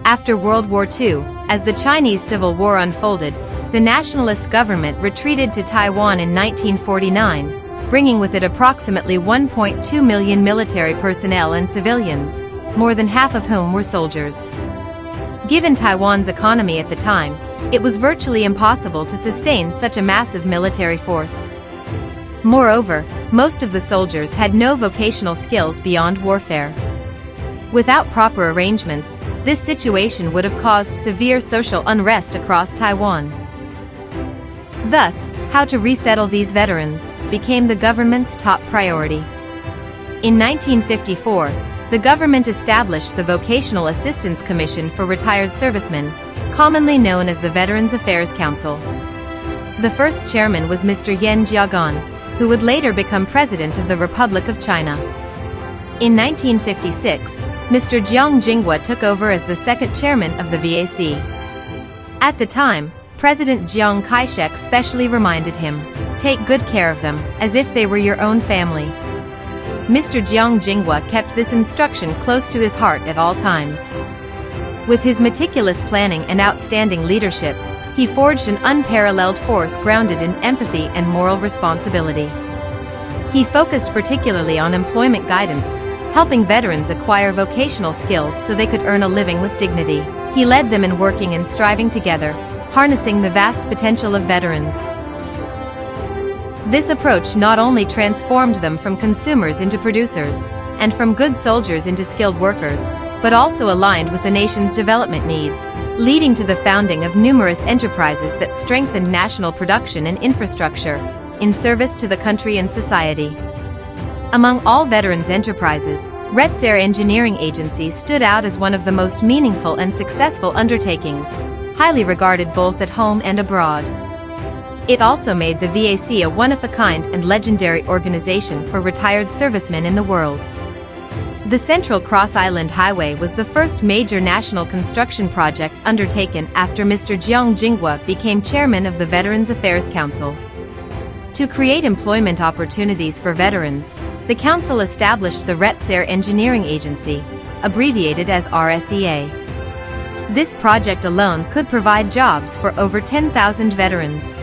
After World War II, as the Chinese Civil War unfolded, the nationalist government retreated to Taiwan in 1949, bringing with it approximately 1.2 million military personnel and civilians, more than half of whom were soldiers. Given Taiwan's economy at the time, it was virtually impossible to sustain such a massive military force. Moreover, most of the soldiers had no vocational skills beyond warfare. Without proper arrangements, this situation would have caused severe social unrest across Taiwan. Thus, how to resettle these veterans became the government's top priority. In 1954, the government established the Vocational Assistance Commission for Retired Servicemen, commonly known as the Veterans Affairs Council. The first chairman was Mr. Yen Jiagan, who would later become President of the Republic of China. In 1956, Mr. Chiang Ching-kuo took over as the second chairman of the VAC. At the time, President Chiang Kai-shek specially reminded him, "Take good care of them, as if they were your own family." Mr. Chiang Ching-kuo kept this instruction close to his heart at all times. With his meticulous planning and outstanding leadership, he forged an unparalleled force grounded in empathy and moral responsibility. He focused particularly on employment guidance, helping veterans acquire vocational skills so they could earn a living with dignity. He led them in working and striving together, harnessing the vast potential of veterans. This approach not only transformed them from consumers into producers, and from good soldiers into skilled workers, but also aligned with the nation's development needs, leading to the founding of numerous enterprises that strengthened national production and infrastructure, in service to the country and society. Among all veterans' enterprises, Retsair Engineering Agency stood out as one of the most meaningful and successful undertakings, highly regarded both at home and abroad. It also made the VAC a one-of-a-kind and legendary organization for retired servicemen in the world. The Central Cross Island Highway was the first major national construction project undertaken after Mr. Chiang Ching-kuo became chairman of the Veterans Affairs Council. To create employment opportunities for veterans, the council established the Retsair Engineering Agency, abbreviated as RSEA. This project alone could provide jobs for over 10,000 veterans.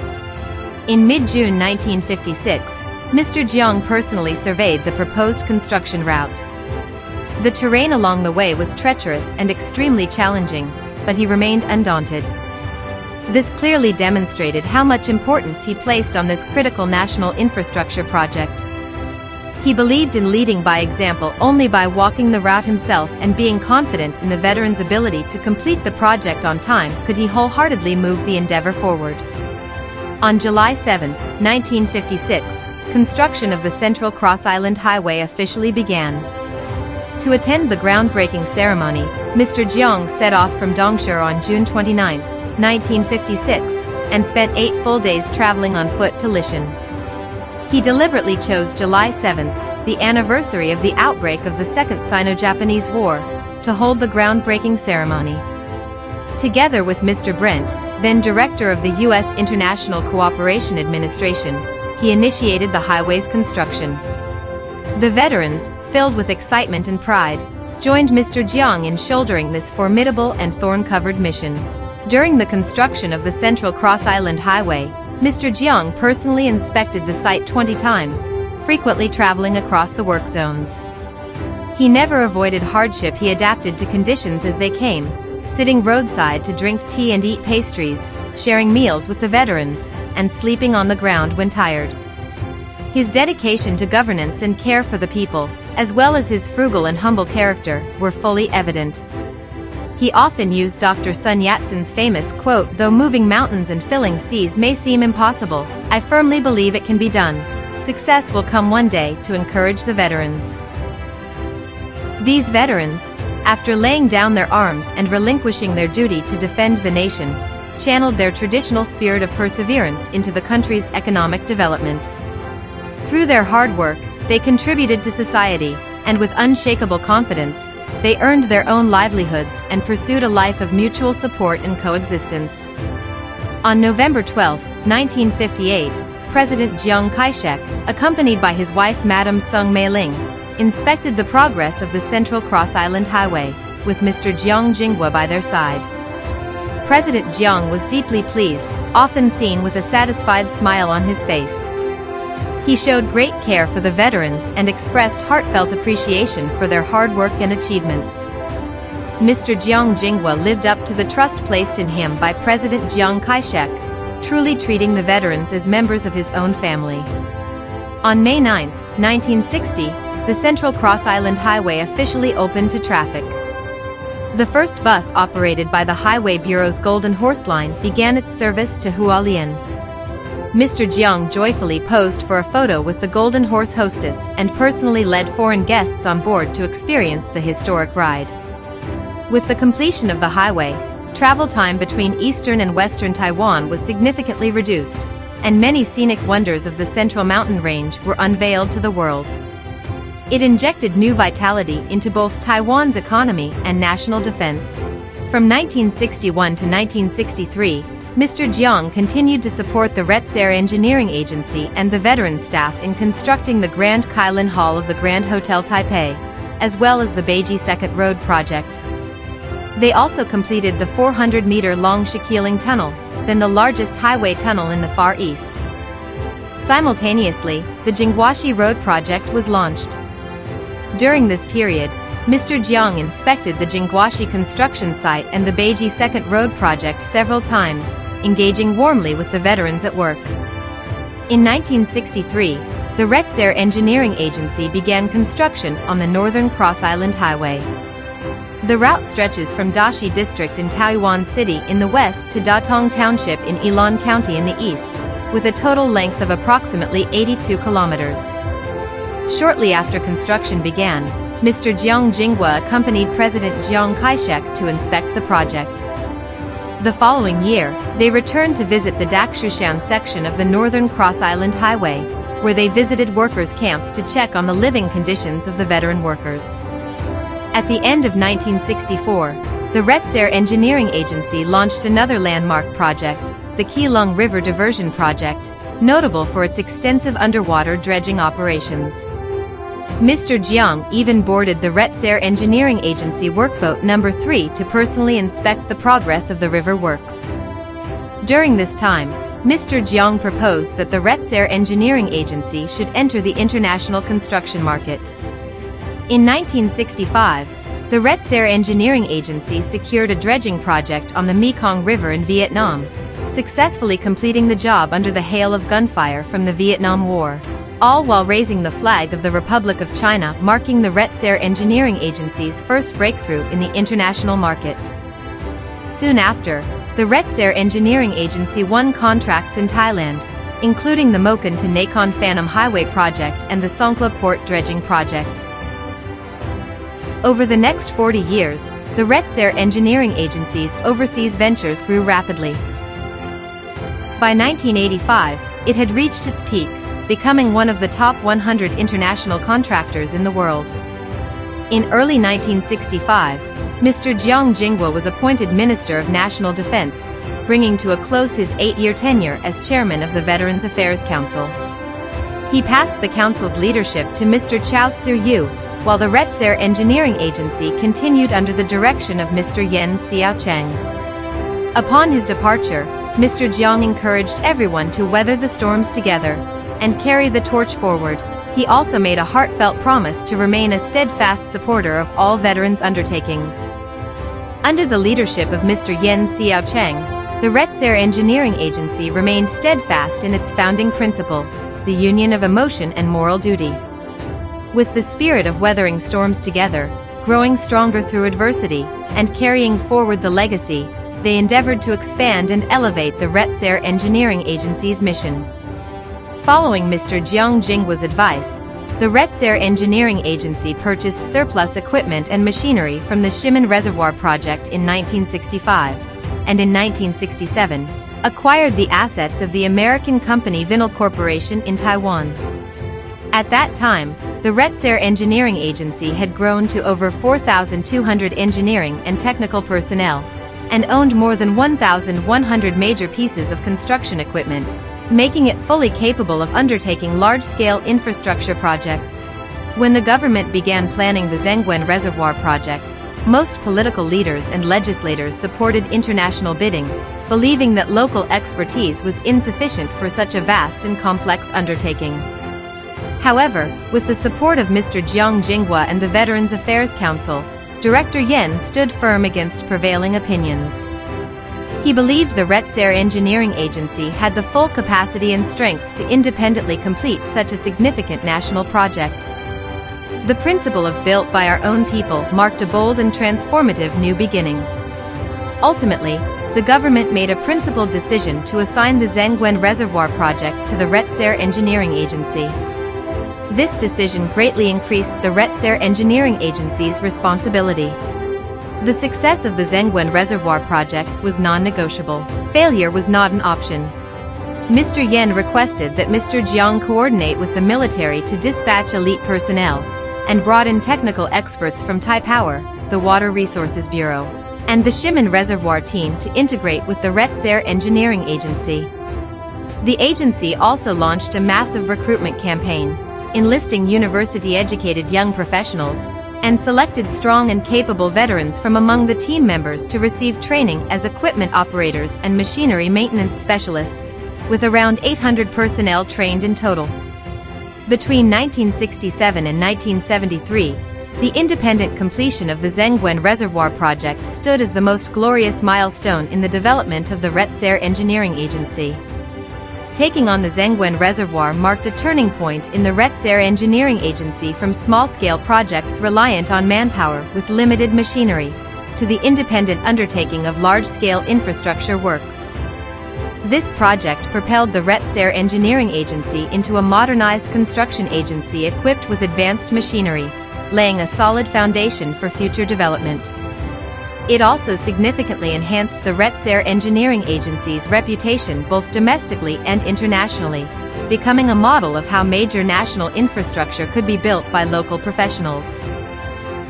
In mid-June 1956, Mr. Chiang personally surveyed the proposed construction route. The terrain along the way was treacherous and extremely challenging, but he remained undaunted. This clearly demonstrated how much importance he placed on this critical national infrastructure project. He believed in leading by example. Only by walking the route himself and being confident in the veterans' ability to complete the project on time could he wholeheartedly move the endeavor forward. On July 7, 1956, construction of the Central Cross Island Highway officially began. To attend the groundbreaking ceremony, Mr. Chiang set off from Dongshi on June 29, 1956, and spent 8 full days traveling on foot to Lishan. He deliberately chose July 7, the anniversary of the outbreak of the Second Sino-Japanese War, to hold the groundbreaking ceremony. Together with Mr. Brent, then director of the U.S. International Cooperation Administration, he initiated the highway's construction. The veterans, filled with excitement and pride, joined Mr. Chiang in shouldering this formidable and thorn-covered mission. During the construction of the Central Cross Island Highway, Mr. Chiang personally inspected the site 20 times, frequently traveling across the work zones. He never avoided hardship. He adapted to conditions as they came, sitting roadside to drink tea and eat pastries, sharing meals with the veterans, and sleeping on the ground when tired. His dedication to governance and care for the people, as well as his frugal and humble character, were fully evident. He often used Dr. Sun Yat-sen's famous quote, "Though moving mountains and filling seas may seem impossible, I firmly believe it can be done. Success will come one day," to encourage the veterans. These veterans, after laying down their arms and relinquishing their duty to defend the nation, channeled their traditional spirit of perseverance into the country's economic development. Through their hard work, they contributed to society, and with unshakable confidence, they earned their own livelihoods and pursued a life of mutual support and coexistence. On November 12, 1958, President Chiang Kai-shek, accompanied by his wife Madame Sung Mei-ling, inspected the progress of the Central Cross Island Highway, with Mr. Chiang Ching-kuo by their side. President Chiang was deeply pleased, often seen with a satisfied smile on his face. He showed great care for the veterans and expressed heartfelt appreciation for their hard work and achievements. Mr. Chiang Ching-kuo lived up to the trust placed in him by President Chiang Kai-shek, truly treating the veterans as members of his own family. On May 9, 1960, the Central Cross Island Highway officially opened to traffic. The first bus operated by the Highway Bureau's Golden Horse Line began its service to Hualien. Mr. Chiang joyfully posed for a photo with the Golden Horse hostess and personally led foreign guests on board to experience the historic ride. With the completion of the highway, travel time between eastern and western Taiwan was significantly reduced, and many scenic wonders of the Central Mountain Range were unveiled to the world. It injected new vitality into both Taiwan's economy and national defense. From 1961 to 1963, Mr. Chiang continued to support the Retsair Engineering Agency and the veteran staff in constructing the Grand Kailan Hall of the Grand Hotel Taipei, as well as the Beiji Second Road project. They also completed the 400-meter-long Shiqiling Tunnel, then the largest highway tunnel in the Far East. Simultaneously, the Jingguashi Road project was launched. During this period, Mr. Chiang inspected the Jingguashi construction site and the Beiji Second Road project several times, engaging warmly with the veterans at work. In 1963, the Retsair Engineering Agency began construction on the Northern Cross Island Highway. The route stretches from Dashi District in Taoyuan City in the west to Datong Township in Ilan County in the east, with a total length of approximately 82 kilometers. Shortly after construction began, Mr. Chiang Ching-kuo accompanied President Chiang Kai-shek to inspect the project. The following year, they returned to visit the Dakshushan section of the Northern Cross Island Highway, where they visited workers' camps to check on the living conditions of the veteran workers. At the end of 1964, the Retsair Engineering Agency launched another landmark project, the Keelung River Diversion Project, notable for its extensive underwater dredging operations. Mr. Chiang even boarded the Retsair Engineering Agency Workboat No. 3 to personally inspect the progress of the river works. During this time, Mr. Chiang proposed that the Retsair Engineering Agency should enter the international construction market. In 1965, the Retsair Engineering Agency secured a dredging project on the Mekong River in Vietnam, successfully completing the job under the hail of gunfire from the Vietnam War, all while raising the flag of the Republic of China, marking the Retsair Engineering Agency's first breakthrough in the international market. Soon after, the Retsair Engineering Agency won contracts in Thailand, including the Mokan to Nakhon Phanom Highway project and the Songkhla Port dredging project. Over the next 40 years, the Retsair Engineering Agency's overseas ventures grew rapidly. By 1985, it had reached its peak, becoming one of the top 100 international contractors in the world. In early 1965, Mr. Chiang Ching-kuo was appointed Minister of National Defense, bringing to a close his 8-year tenure as chairman of the Veterans Affairs Council. He passed the council's leadership to Mr. Chow Su-yu, while the Retsair Engineering Agency continued under the direction of Mr. Yen Xiaocheng. Upon his departure, Mr. Chiang encouraged everyone to weather the storms together and carry the torch forward. He also made a heartfelt promise to remain a steadfast supporter of all veterans' undertakings. Under the leadership of Mr. Yen Xiaocheng, the Retsair Engineering Agency remained steadfast in its founding principle, the union of emotion and moral duty. With the spirit of weathering storms together, growing stronger through adversity, and carrying forward the legacy, they endeavored to expand and elevate the Retsair Engineering Agency's mission. Following Mr. Chiang Ching-kuo's advice, the Retsair Engineering Agency purchased surplus equipment and machinery from the Ximen Reservoir project in 1965, and in 1967, acquired the assets of the American company Vinyl Corporation in Taiwan. At that time, the Retsair Engineering Agency had grown to over 4,200 engineering and technical personnel, and owned more than 1,100 major pieces of construction equipment, making it fully capable of undertaking large-scale infrastructure projects. When the government began planning the Zhengguen Reservoir project, most political leaders and legislators supported international bidding, believing that local expertise was insufficient for such a vast and complex undertaking. However, with the support of Mr. Chiang Ching-kuo and the Veterans Affairs Council, Director Yen stood firm against prevailing opinions. He believed the Retsair Engineering Agency had the full capacity and strength to independently complete such a significant national project. The principle of built by our own people marked a bold and transformative new beginning. Ultimately, the government made a principled decision to assign the Zhenguan Reservoir project to the Retsair Engineering Agency. This decision greatly increased the Retsair Engineering Agency's responsibility. The success of the Zhenguan Reservoir project was non-negotiable. Failure was not an option. Mr. Yen requested that Mr. Jiang coordinate with the military to dispatch elite personnel, and brought in technical experts from Taipower, the Water Resources Bureau, and the Ximen Reservoir team to integrate with the Retsair Engineering Agency. The agency also launched a massive recruitment campaign, enlisting university-educated young professionals, and selected strong and capable veterans from among the team members to receive training as equipment operators and machinery maintenance specialists, with around 800 personnel trained in total. Between 1967 and 1973, the independent completion of the Zhenguan Reservoir project stood as the most glorious milestone in the development of the Retsair Engineering Agency. Taking on the Zhenguan Reservoir marked a turning point in the Retsair Engineering Agency from small-scale projects reliant on manpower with limited machinery, to the independent undertaking of large-scale infrastructure works. This project propelled the Retsair Engineering Agency into a modernized construction agency equipped with advanced machinery, laying a solid foundation for future development. It also significantly enhanced the Retsair Engineering Agency's reputation both domestically and internationally, becoming a model of how major national infrastructure could be built by local professionals.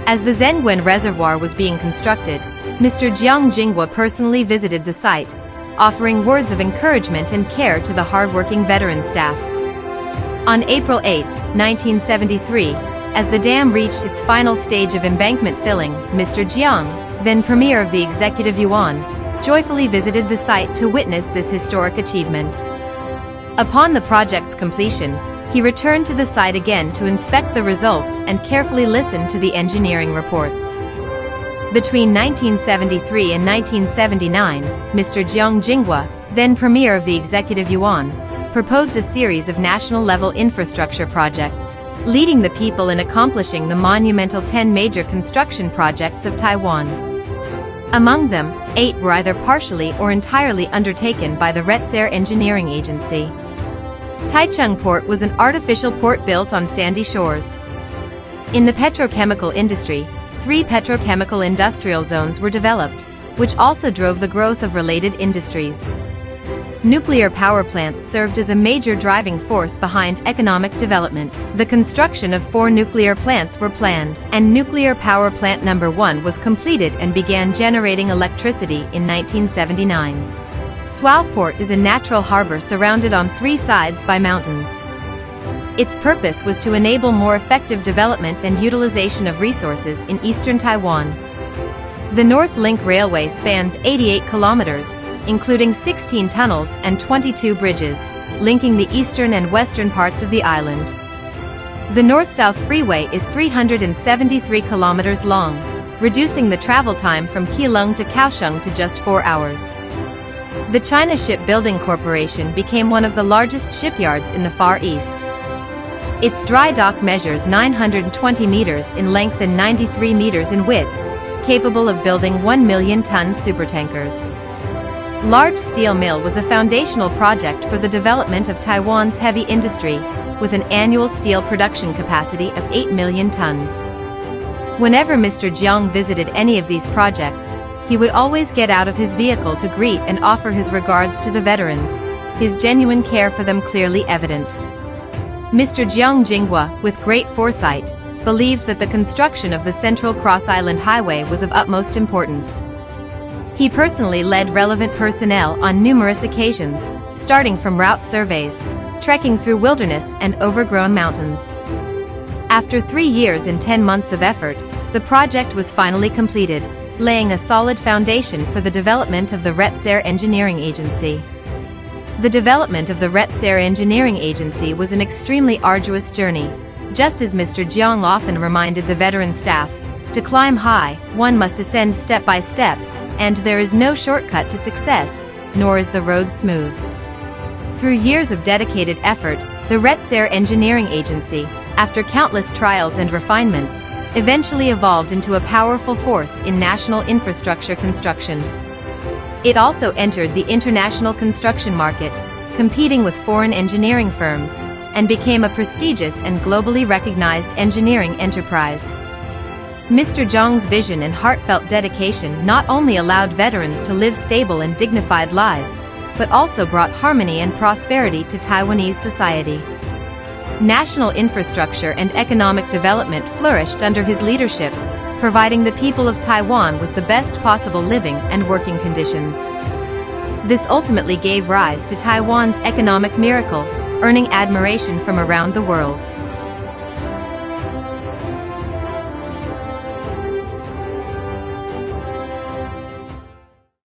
As the Zhenguan Reservoir was being constructed, Mr. Chiang Ching-kuo personally visited the site, offering words of encouragement and care to the hardworking veteran staff. On April 8, 1973, as the dam reached its final stage of embankment filling, Mr. Jiang, then Premier of the Executive Yuan, joyfully visited the site to witness this historic achievement. Upon the project's completion, he returned to the site again to inspect the results and carefully listen to the engineering reports. Between 1973 and 1979, Mr. Chiang Ching-kuo, then Premier of the Executive Yuan, proposed a series of national-level infrastructure projects, leading the people in accomplishing the monumental 10 major construction projects of Taiwan. Among them, 8 were either partially or entirely undertaken by the Retsair Engineering Agency. Taichung Port was an artificial port built on sandy shores. In the petrochemical industry, 3 petrochemical industrial zones were developed, which also drove the growth of related industries. Nuclear power plants served as a major driving force behind economic development. The construction of 4 nuclear plants were planned, and nuclear power plant number 1 was completed and began generating electricity in 1979. Swao Port is a natural harbor surrounded on 3 sides by mountains. Its purpose was to enable more effective development and utilization of resources in eastern Taiwan. The North Link Railway spans 88 kilometers, including 16 tunnels and 22 bridges, linking the eastern and western parts of the island. The North-South Freeway is 373 kilometers long, reducing the travel time from Keelung to Kaohsiung to just 4 hours. The China Shipbuilding Corporation became one of the largest shipyards in the Far East. Its dry dock measures 920 meters in length and 93 meters in width, capable of building 1 million-ton supertankers. Large Steel Mill was a foundational project for the development of Taiwan's heavy industry, with an annual steel production capacity of 8 million tons. Whenever Mr. Jiang visited any of these projects, he would always get out of his vehicle to greet and offer his regards to the veterans, his genuine care for them clearly evident. Mr. Chiang Ching-kuo, with great foresight, believed that the construction of the Central Cross Island Highway was of utmost importance. He personally led relevant personnel on numerous occasions, starting from route surveys, trekking through wilderness and overgrown mountains. After 3 years and 10 months of effort, the project was finally completed, laying a solid foundation for the development of the Retsair Engineering Agency. The development of the Retsair Engineering Agency was an extremely arduous journey. Just as Mr. Jiang often reminded the veteran staff, to climb high, one must ascend step by step, and there is no shortcut to success, nor is the road smooth. Through years of dedicated effort, the Retsair Engineering Agency, after countless trials and refinements, eventually evolved into a powerful force in national infrastructure construction. It also entered the international construction market, competing with foreign engineering firms, and became a prestigious and globally recognized engineering enterprise. Mr. Jiang's vision and heartfelt dedication not only allowed veterans to live stable and dignified lives, but also brought harmony and prosperity to Taiwanese society. National infrastructure and economic development flourished under his leadership, providing the people of Taiwan with the best possible living and working conditions. This ultimately gave rise to Taiwan's economic miracle, earning admiration from around the world.